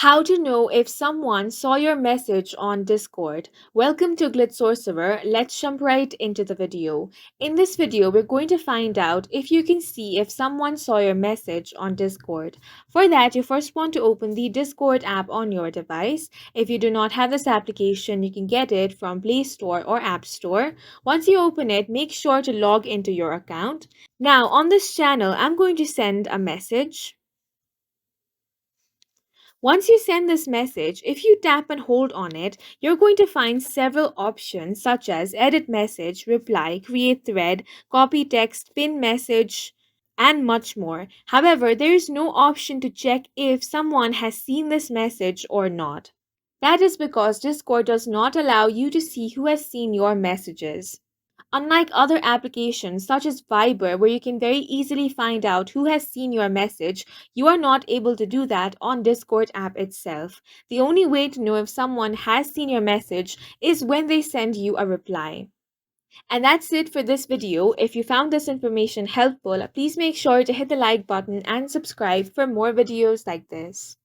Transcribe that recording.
How to know if someone saw your message on Discord. Welcome to Glitch Sorcerer. Let's jump right into the video. In this video, we're going to find out if you can see if someone saw your message on Discord. For that, you first want to open the Discord app on your device. If you do not have this application, you can get it from Play Store or App Store. Once you open it, make sure to log into your account. Now, on this channel, I'm going to send a message. Once you send this message, if you tap and hold on it, you're going to find several options such as edit message, reply, create thread, copy text, pin message, and much more. However, there is no option to check if someone has seen this message or not. That is because Discord does not allow you to see who has seen your messages. Unlike other applications such as Viber, where you can very easily find out who has seen your message, you are not able to do that on Discord app itself. The only way to know if someone has seen your message is when they send you a reply. And that's it for this video. If you found this information helpful, please make sure to hit the like button and subscribe for more videos like this.